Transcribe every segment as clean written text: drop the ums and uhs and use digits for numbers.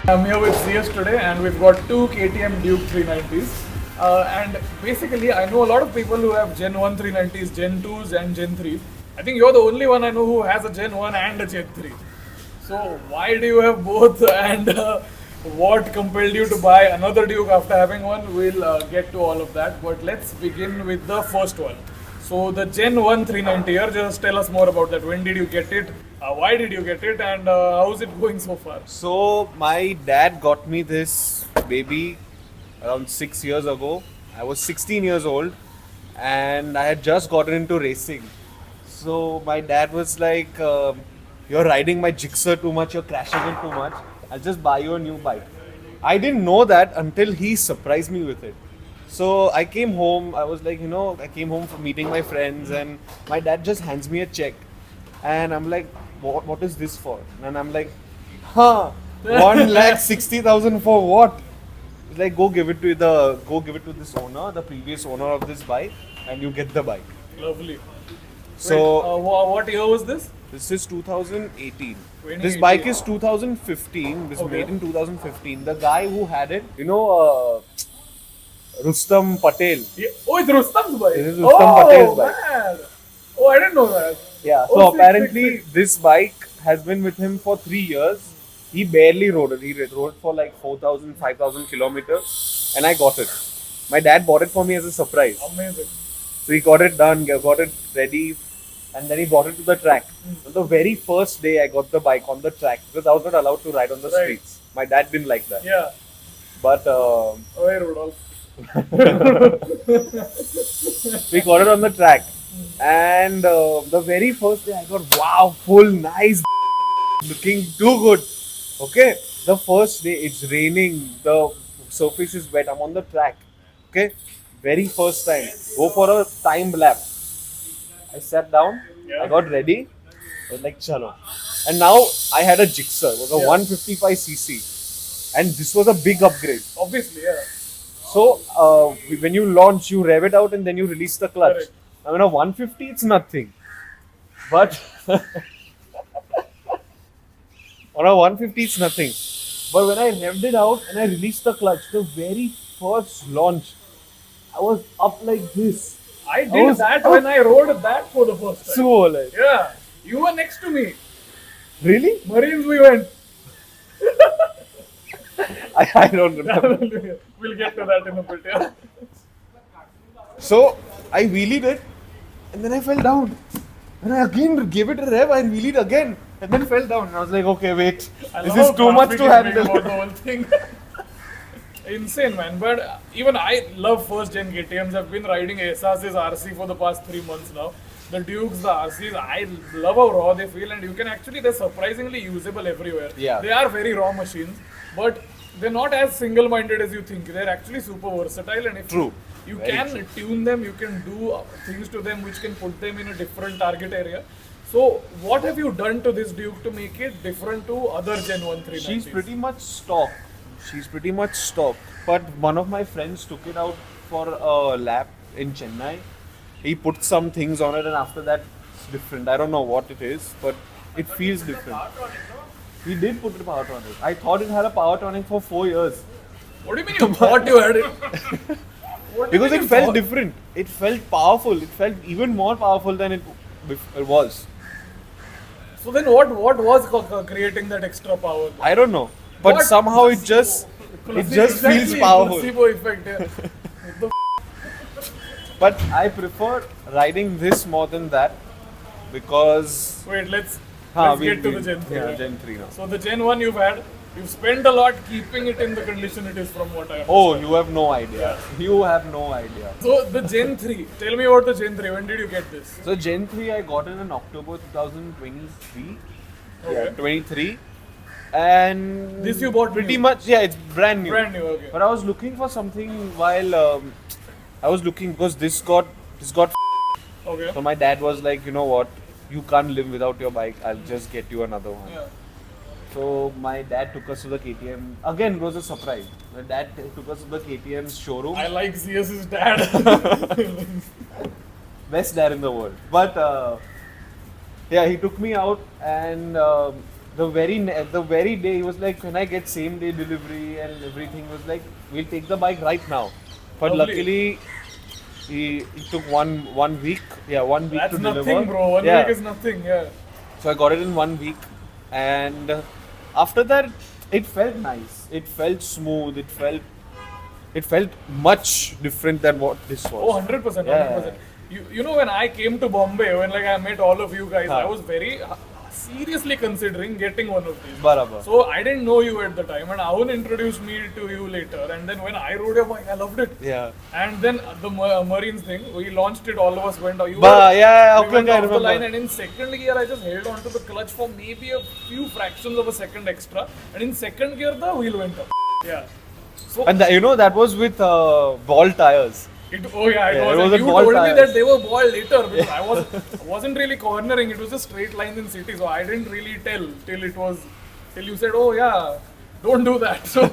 I'm here with Zeus today, and we've got two KTM Duke 390s. And basically, I know a lot of people who have Gen 1 390s, Gen 2s, and Gen 3s. I think you're the only one I know who has a Gen 1 and a Gen 3. So, why do you have both, and what compelled you to buy another Duke after having one? We'll get to all of that, but let's begin with the first one. So, the Gen 1 390 here, just tell us more about that. When did you get it? Why did you get it? And how's it going so far? So my dad got me this baby around 6 years ago. I was 16 years old and I had just gotten into racing. So my dad was like, "You're riding my Jixer too much, you're crashing it too much. I'll just buy you a new bike." I didn't know that until he surprised me with it. So I came home, I was like, I came home from meeting my friends and my dad just hands me a check. And I'm like, what is this for? And I'm like, 1,60,000 for what? He's like, go give it to this owner, the previous owner of this bike, and you get the bike. Lovely. So What year was this? this is 2018. 2018. This bike is 2015. This made in 2015. The guy who had it, Rustam Patel. Oh, it's Rustam's bike. This is Rustam Patel's bike. Man. Oh, I didn't know that. Yeah, Oh, so sick, apparently sick, sick. this bike has been with him for 3 years. He barely rode it. He rode for like 4,000, 5,000 kilometers and I got it. My dad bought it for me as a surprise. Amazing. So he got it done, got it ready and then he brought it to the track. On the very first day I got the bike on the track because I was not allowed to ride on the Right. streets. My dad didn't like that. Yeah. But Oh, hey, Rudolph. we got it on the track. And the very first day I got, wow, full, nice, looking too good. Okay, the first day it's raining, the surface is wet, I'm on the track. Okay, very first time, go for a time lap. I sat down, Yeah. I got ready, I was like, chalo. And now I had a Gixxer, it was a 155cc. And this was a big upgrade. Obviously, yeah. So when you launch, you rev it out and then you release the clutch. Correct. I mean, a 150, it's nothing. But on a 150, it's nothing. But when I revved it out and I released the clutch, the very first launch, I was up like this. I did that when I rode that for the first time. So like, Yeah. You were next to me. really? Marines, we went. I don't remember. We'll get to that in a bit, yeah. So I wheelied it and then I fell down. And I again gave it a rev, I wheelied again and then fell down. I was like, okay, wait, I this love is how too much to confident you handle. about the whole thing. Insane, man. But even I love first gen KTMs. I've been riding SOS's RC for the past 3 months now. The Dukes, the RCs, I love how raw they feel, and you can actually, they're surprisingly usable everywhere. Yeah. They are very raw machines, but they're not as single minded as you think. They're actually super versatile, and if True. you Very can true. tune them, you can do things to them which can put them in a different target area. So, what have you done to this Duke to make it different to other Gen 1 390s? She's pretty much stock. But one of my friends took it out for a lap in Chennai. He put some things on it and after that it's different. I don't know what it is, but it feels different. He did put a power tonic. I thought it had a power tonic for 4 years. What do you mean you thought you had it? What do you Because mean it you felt thought? different. It felt powerful. It felt even more powerful than it was. So then what was creating that extra power? I don't know. But What? somehow it just feels powerful. Placebo effect, yeah. But I prefer riding this more than that because Wait, let's we- get to we- the Gen 3. Yeah, right? Gen 3 now. So the Gen 1 you've spent a lot keeping it in the condition it is from what I understand. Oh, you have no idea. You have no idea. So the Gen 3, tell me about the Gen 3. When did you get this? So Gen 3 I got in October 2023. Okay. Yeah, 23. And This you bought pretty new? much, yeah, it's brand new. Brand new, okay. But I was looking for something while I was looking because this got Okay. so my dad was like, you know what, you can't live without your bike. I'll just get you another one. Yeah. So my dad took us to the KTM. Again, it was a surprise. My dad took us to the KTM's showroom. I like Zeus's dad. Best dad in the world. But yeah, he took me out and the very day he was like, "Can I get same day delivery?" And everything was like, "We'll take the bike right now." But Lovely. luckily, he took one week. Yeah, 1 week That's to nothing, deliver. bro. One Yeah. week is nothing. Yeah. So I got it in 1 week, and after that, it felt nice. It felt smooth. It felt much different than what this was. Oh, 100%, 100%. You know, when I came to Bombay, when like I met all of you guys, I was very seriously considering getting one of these. Barabar. So I didn't know you at the time, and Avun introduced me to you later. And then when I rode your bike, I loved it. Yeah. And then the Marines thing, we launched it. All of us went. You Yeah, we went I off the remember. line, and in second gear, I just held onto the clutch for maybe a few fractions of a second extra. And in second gear, the wheel went up. Yeah. So And that was with ball tires. it was. Yeah, it And was a you ball told me tires. that they were ball later because I wasn't really cornering. It was just straight lines in city, so I didn't really tell till you said, "Oh yeah, don't do that." So,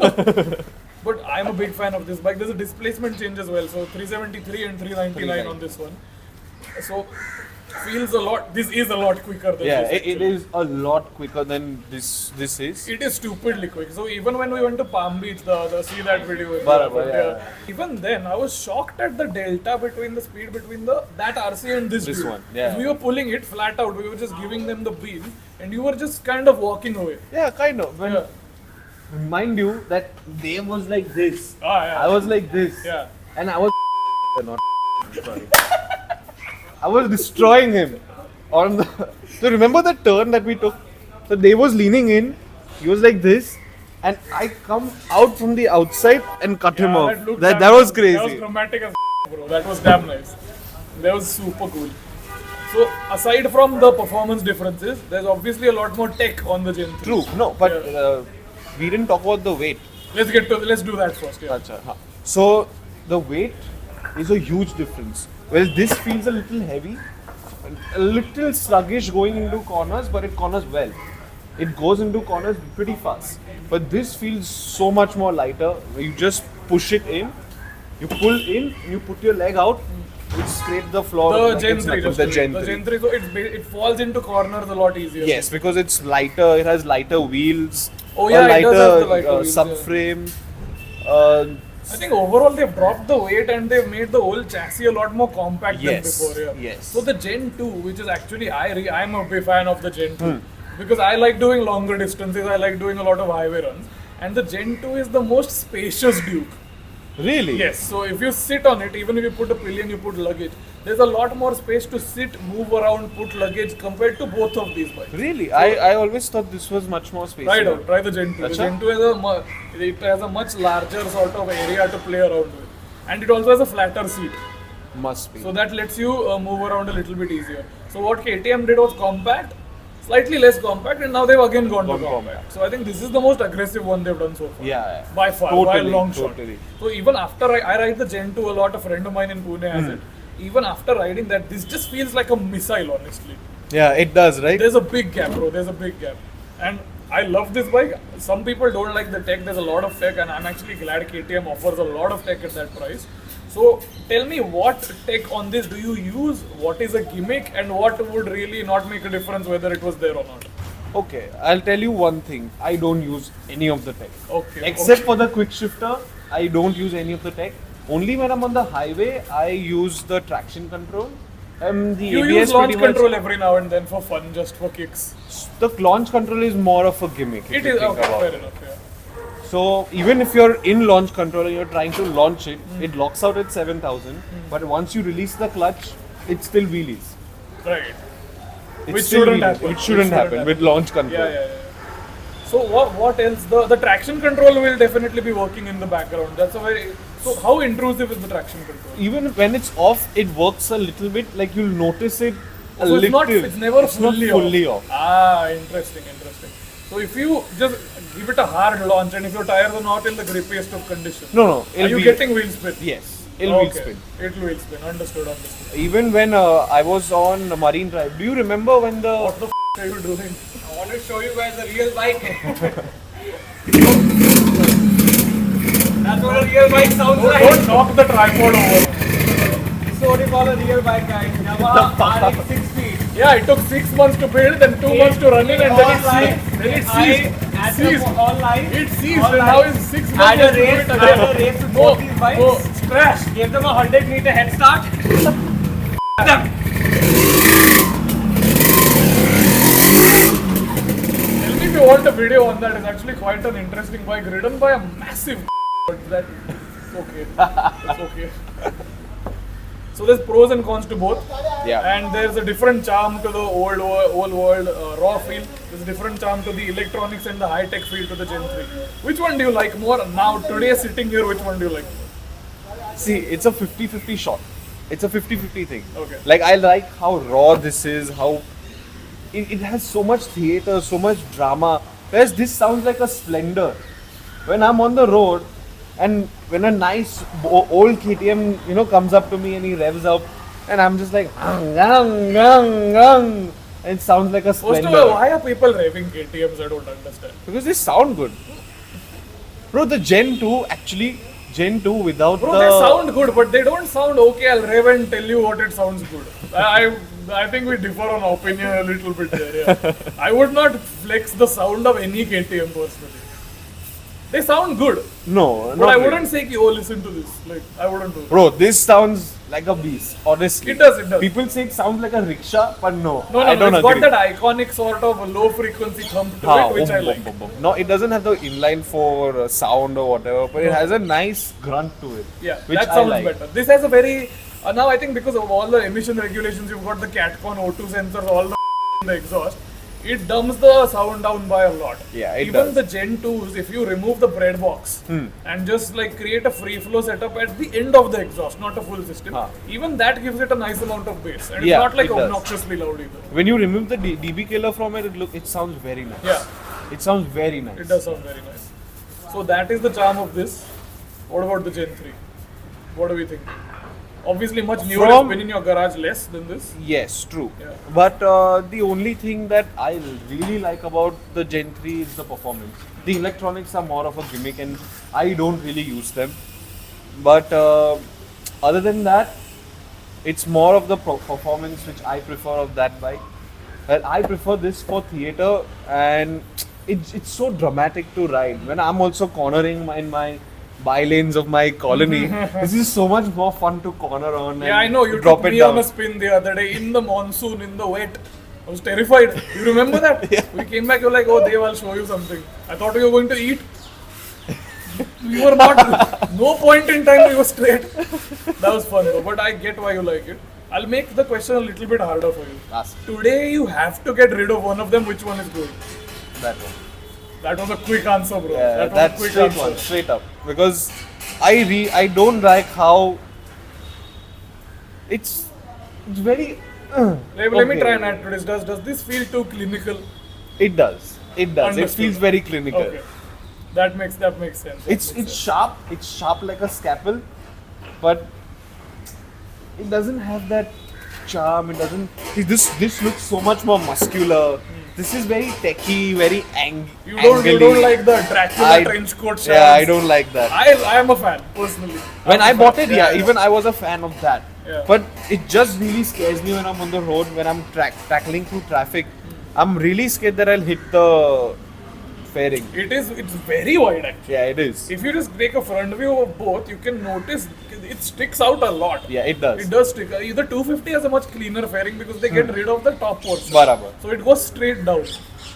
but I'm a big fan of this bike. There's a displacement change as well. So 373 and 399 on this one. So feels a lot. This is a lot quicker than Yeah, this. it actually. is a lot quicker than this is. It is stupidly quick. So even when we went to Palm Beach, the see that video. with Barabar, the- yeah. Even then, I was shocked at the delta between the speed between that RC and this This dude. one, yeah. We were pulling it flat out. We were just giving them the wheel, and you were just kind of walking away. Yeah, kind of. When, Yeah. Mind you that they was like this. Yeah. I was like this. Yeah. And I was not sorry. I was destroying him on the. So remember the turn that we took? So they was leaning in. He was like this, and I come out from the outside and cut him off. looked That damn- was That was crazy. dramatic as bro. That was damn nice. That was super cool. So aside from the performance differences, there's obviously a lot more tech on the Gen 3. True. No, but Yeah. we didn't talk about the weight. Let's do that first. Yeah. Acha, हाँ. So the weight is a huge difference. Well, this feels a little heavy, a little sluggish going into corners, but it corners well. It goes into corners pretty fast. But this feels so much more lighter. You just push it in, you pull in, you put your leg out, it scrape the floor. The like Gen it's 3, nothing. just The to- Gen the 3. Gen 3, so it falls into corners a lot easier. Yes, because it's lighter. It has lighter wheels. Oh, yeah, a it lighter, does have the lighter wheels, yeah. subframe. Uh, I think overall they've dropped the weight and they've made the whole chassis a lot more compact Yes, than before. Yeah. yes. So the Gen 2, which is actually I'm a big fan of the Gen 2 Hmm. because I like doing longer distances. I like doing a lot of highway runs, and the Gen 2 is the most spacious Duke. really? Yes. So if you sit on it, even if you put a pillion, you put luggage. There's a lot more space to sit, move around, put luggage compared to both of these bikes. Really? I always thought this was much more spacious. Try it out. Try the Gen 2. The Acha? Gen 2 it has a much larger sort of area to play around with. And it also has a flatter seat. Must be. So that lets you move around a little bit easier. So what KTM did was compact, slightly less compact, and now they've again gone to Gone compact. compact. So I think this is the most aggressive one they've done so far. Yeah. By far, by a Totally, long shot. totally. So even after I ride the Gen 2 a lot, a friend of mine in Pune has it. Even after riding that, this just feels like a missile, honestly. Yeah, it does, right? There's a big gap, bro. There's a big gap. And I love this bike. Some people don't like the tech. There's a lot of tech, and I'm actually glad KTM offers a lot of tech at that price. So tell me, what tech on this do you use? What is a gimmick, and what would really not make a difference whether it was there or not? Okay, I'll tell you one thing. I don't use any of the tech. Okay. Except for the quick shifter, I don't use any of the tech. Only when I'm on the highway, I use the traction control. The you ABS use launch pretty much- control every now and then for fun, just for kicks. The launch control is more of a gimmick. if It you is think okay, about fair it. enough. Yeah. So even if you're in launch control and you're trying to launch it, it locks out at 7,000. But once you release the clutch, it's still wheelies. Right. It's Which still shouldn't wheelies. happen. It shouldn't happen with launch control. Yeah. So what else? The traction control will definitely be working in the background. That's a very. So how intrusive is the traction control? Even when it's off, it works a little bit. Like you'll notice it a So it's little. not. It's never It's not fully off. Ah, interesting. So if you just give it a hard launch and if your tires are not in the grippiest of conditions, No. are you getting wheel spin? Yes, it'll wheel Okay. spin. It'll wheel spin. Understood. Even when I was on Marine Drive, do you remember when the What the are you doing? I want to show you guys the real bike. That's what a real bike sounds like. Don't knock the tripod over. This is what you call a real bike, guys. Yamaha RX 6 speed. Yeah, it took 6 months to build, then 2 months to run it, and then it ceased. All live. It ceased, All and now live. it's 6 Had months a to do race, it had a again. race with No, both these bikes. no, it's trash. Gave them a 100-meter head start. Them. Tell me if you want a video on that. It's actually quite an interesting bike, ridden by a massive but that it's okay. It's okay. So there's pros and cons to both. Yeah. And there's a different charm to the old world raw feel. There's a different charm to the electronics and the high-tech feel to the Gen 3. Which one do you like more? Now, today sitting here, which one do you like more? See, it's a 50-50 shot. It's a 50-50 thing. Okay. Like, I like how raw this is, how it has so much theater, so much drama. Whereas this sounds like a Splendor. When I'm on the road and when a nice old KTM, comes up to me and he revs up and I'm just like, and it sounds like a First Splendor. of all, why are people raving KTMs? I don't understand. Because they sound good. Bro, the Gen 2 without Bro, the... they sound good, but they don't sound okay. I'll rave and tell you what it sounds good. I think we differ on opinion a little bit there. Yeah. I would not flex the sound of any KTM personally. They sound good, No, but not I really. wouldn't say, "Oh, listen to this." Like, I wouldn't do. Bro, this sounds like a beast, honestly. It does, it does. People say it sounds like a rickshaw, but no, No, I don't it's agree. got that iconic sort of low frequency thump to Ha, it, which I boom, like. boom, boom, boom. No, it doesn't have the inline four sound or whatever, but it has a nice grunt to it. Yeah, which that I sounds like. better. This has a very now I think because of all the emission regulations, you've got the CatCon O2 sensors, all the in the exhaust. It dumbs the sound down by a lot. Yeah, it Even does. the Gen 2s, if you remove the bread box and just like create a free flow setup at the end of the exhaust, not a full system, Huh. even that gives it a nice amount of bass. And Yeah, it's not like it does. obnoxiously loud either. When you remove the DB killer from it, it sounds very nice. Yeah, It sounds very nice. it does sound very nice. So that is the charm of this. What about the Gen 3? What do we think? Obviously, much newer. It's been in your garage less than this. Yes, true. Yeah. But the only thing that I really like about the Gen 3 is the performance. The electronics are more of a gimmick and I don't really use them. But other than that, it's more of the performance which I prefer of that bike. Well, I prefer this for theater and it's so dramatic to ride. When I'm also cornering in my by lanes of my colony, this is so much more fun to corner on. Yeah, I and know. You drop took it me down. on a spin the other day in the monsoon, in the wet. I was terrified. You remember that? Yeah. We came back, you were like, oh, Dev, I'll show you something. I thought you were going to eat. We were not, no point in time we were straight. That was fun though, but I get why you like it. I'll make the question a little bit harder for you. Ask Today you have to get rid of one of them. Which one is good? that one. That was a quick answer, bro. Yeah, that was a that's quick straight answer. one, straight up. Because I don't like how it's very. Let me okay. try and add to this. Does this feel too clinical? It does. It does. It Understood. feels very clinical. Okay. That makes sense. That It's makes sense. sharp. It's sharp like a scalpel, but it doesn't have that charm. It doesn't. See, this looks so much more muscular. This is very techy, very You don't like the Dracula trench coat shots. Yeah, I don't like that. I am a fan personally. When I'm I a bought fan. it, yeah, even I was a fan of that. Yeah. But it just really scares me when I'm on the road, when I'm tackling through traffic. I'm really scared that I'll hit the fairing. It's very wide actually. Yeah, it is. If you just take a front view of both, you can notice it sticks out a lot. Yeah, it does. It does stick. Either 250 has a much cleaner fairing because they get rid of the top portion. Barabar. So it goes straight down.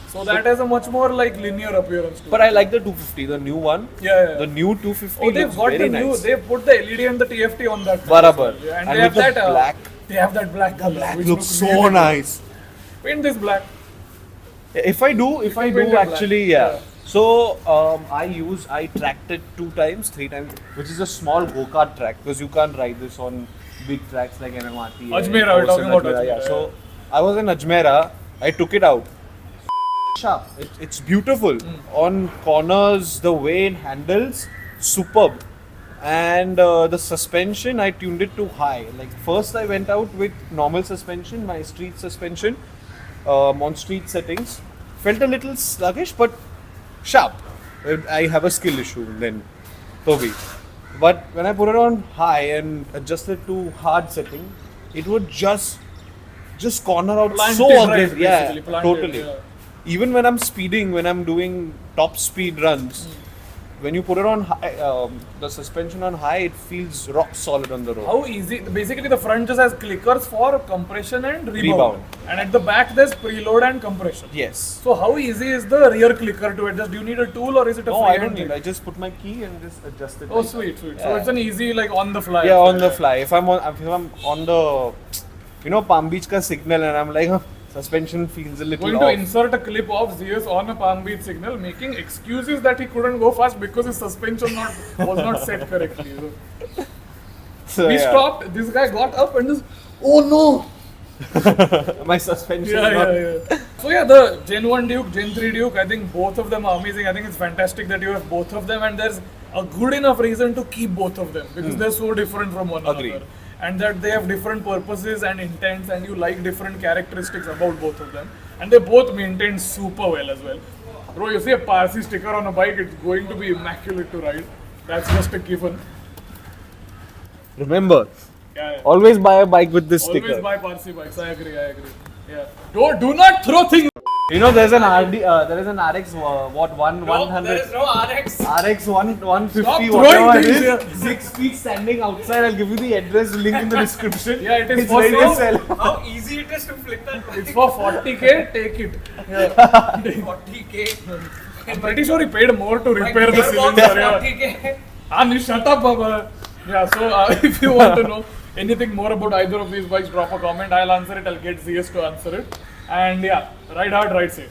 So that has a much more like linear appearance to it. But I like the 250, the new one. Yeah. The new 250 Oh, they've looks got very the new. nice. They put the LED and the TFT on that. Barabar. Yeah, and And they have with the that black. They have that black color. Black which looks so really good. nice. Paint this black. If I do paint it black. actually, yeah. So I tracked it 3 times, which is a small go-kart track because you can't ride this on big tracks like MMRT. Ajmera, we're talking about Ajmera, Yeah. yeah. So I was in Ajmera. I took it out. Sharp. It's beautiful on corners. The way it handles, superb. And the suspension, I tuned it to high. Like first, I went out with normal suspension, my street suspension, on street settings. Felt a little sluggish, but sharp. I have a skill issue then, Toby. But when I put it on high and adjusted to hard setting, it would just just corner out Planted so right, aggressive. basically, Yeah, planted, totally. yeah. Even when I'm speeding, when I'm doing top speed runs, when you put it on high, the suspension on high, it feels rock solid on the road. How easy? Basically, the front just has clickers for compression and rebound. Rebound. And at the back, there's preload and compression. Yes. So how easy is the rear clicker to adjust? Do you need a tool or is it a No, I freehand don't need. thing? I just put my key and just adjust it. Oh, like sweet, sweet. that. So it's an easy, like on the fly. Yeah, on the fly. If I'm on the, Palm Beach ka signal and I'm like, suspension feels a little Going to off. insert a clip of Zeus on a Palm Beach signal, making excuses that he couldn't go fast because his suspension was not set correctly. So So, we yeah. stopped. This guy got up and just, oh no! My suspension. Yeah, is not, yeah. So yeah, the Gen 1 Duke, Gen 3 Duke, I think both of them are amazing. I think it's fantastic that you have both of them, and there's a good enough reason to keep both of them because they're so different from one Agreed. another. And that they have different purposes and intents, and you like different characteristics about both of them. And they both maintain super well as well. Bro, you see a Parsi sticker on a bike, it's going to be immaculate to ride. That's just a given. Remember, Yeah, yeah. always buy a bike with this Always sticker. buy Parsi bikes. I agree. Yeah. Do not throw things. There's an there is an RX, 100. There is no RX. RX 150, Stop whatever throwing it things is. here. 6 feet standing outside. I'll give you the address link in the description. Yeah, it is It's for ready to sale. sell. How easy it is to flip that bike. It's for 40k, take it. 40k. I'm pretty sure he paid more to My repair the gearbox cylinder. is Yeah. 40k. And shut up, Baba. Yeah, so if you want to know anything more about either of these bikes, drop a comment. I'll answer it. I'll get Zeus to answer it. And yeah, ride hard, ride safe.